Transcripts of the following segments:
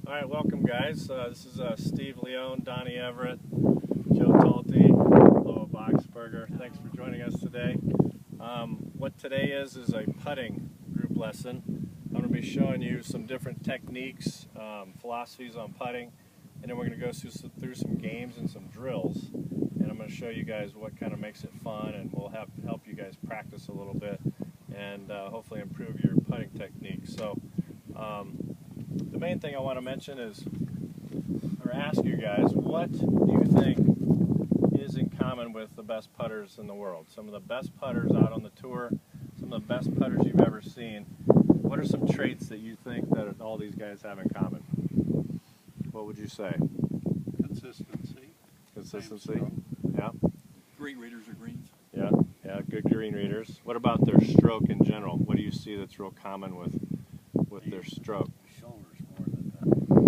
All right, welcome guys. This is Steve Leone, Donnie Everett, Joe Talty, Loa Boxberger. Thanks for joining us today. What today is a putting group lesson. I'm going to be showing you some different techniques, philosophies on putting, and then we're going to go through some games and some drills. And I'm going to show you guys what kind of makes it fun, and we'll help you guys practice a little bit and hopefully improve your putting technique. So the main thing I want to mention is, or ask you guys, what do you think is in common with the best putters in the world? Some of the best putters out on the tour, some of the best putters you've ever seen. What are some traits that you think that all these guys have in common? What would you say? Consistency. Consistency? Yeah. Green readers are greens. Yeah, yeah, good green readers. What about their stroke in general? What do you see that's real common with their stroke? Shoulders more than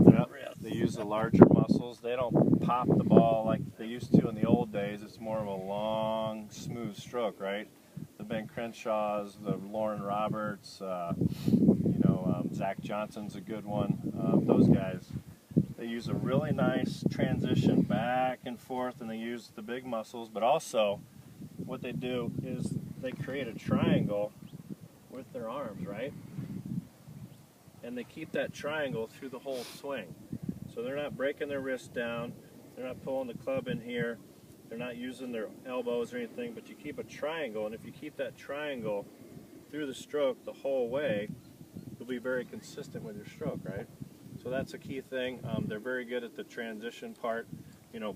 the Yep. They use the larger muscles. They don't pop the ball like they used to in the old days. It's more of a long, smooth stroke, right? The Ben Crenshaws, the Lauren Roberts, Zach Johnson's a good one. Those guys, they use a really nice transition back and forth, and they use the big muscles, but also what they do is they create a triangle with their arms, right? And they keep that triangle through the whole swing. So they're not breaking their wrist down, they're not pulling the club in here, they're not using their elbows or anything, but you keep a triangle, and if you keep that triangle through the stroke the whole way, you'll be very consistent with your stroke, right? So that's a key thing. They're very good at the transition part,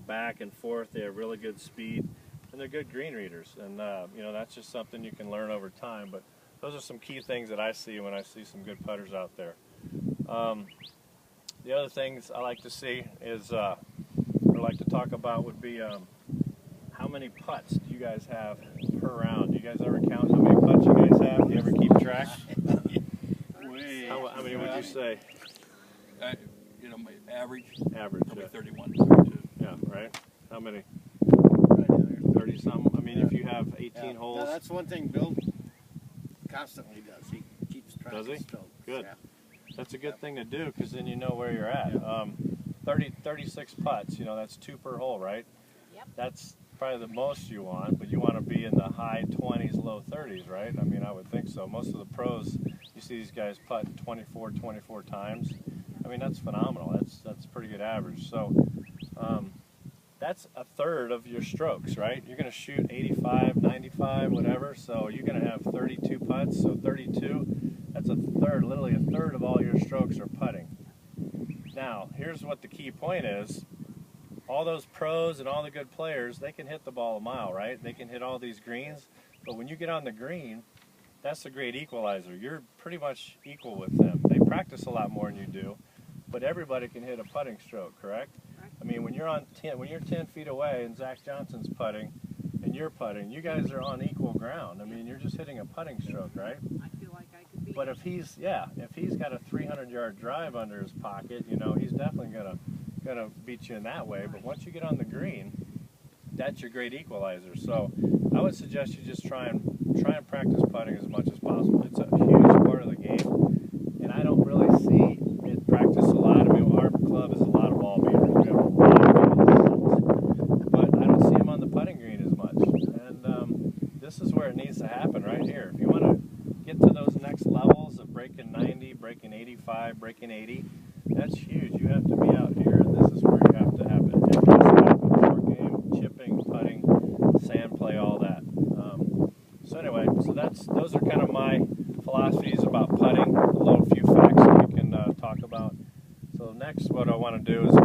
back and forth. They have really good speed, and they're good green readers, and that's just something you can learn over time. But those are some key things that I see when I see some good putters out there. The other things I like to see is, or like to talk about, would be how many putts do you guys have per round? Do you guys ever count how many putts you guys have? Do you ever keep track? How many would you say? My average. Average. Probably Yeah. 31, 32. Yeah, right. How many? 30 some. I mean, if you have 18 holes. Now, that's one thing Bill constantly does. He keeps track Does he? of strokes. Good. Yeah. That's a good thing to do, because then you know where you're at. 36 putts, that's 2 per hole, right? Yep. That's probably the most you want, but you want to be in the high 20s, low 30s, right? I mean, I would think so. Most of the pros, you see these guys putting 24 times. I mean, that's phenomenal. That's a pretty good average. So that's a third of your strokes, right? You're going to shoot 85, 95, whatever, so you're going to have 32 putts, so 32, that's a third, literally a third of all your strokes are putting. Now, here's what the key point is. All those pros and all the good players, they can hit the ball a mile, right? They can hit all these greens, but when you get on the green, that's the great equalizer. You're pretty much equal with them. They practice a lot more than you do, but everybody can hit a putting stroke, correct? I mean, when you're 10 feet away and Zach Johnson's putting and you're putting, you guys are on equal ground. I mean, you're just hitting a putting stroke, right? I feel like I could be. But if he's got a 300-yard drive under his pocket, he's definitely gonna beat you in that way. But once you get on the green, that's your great equalizer. So I would suggest you just try and practice putting as much as possible. It's a huge part of the game, and I don't really see it practiced a lot. I mean, our club is a lot of ball beaters. We have a lot of guys, but I don't see them on the putting green as much. And this is where it needs to happen, right here. If you want to get to those next levels of breaking 90, breaking 85, breaking 80, that's huge. You have to be out here, and this is where you have to have it. Short game, chipping, putting, sand play, all that. So anyway, those are kind of my philosophies about putting. A few facts that we can talk about. So next, what I want to do is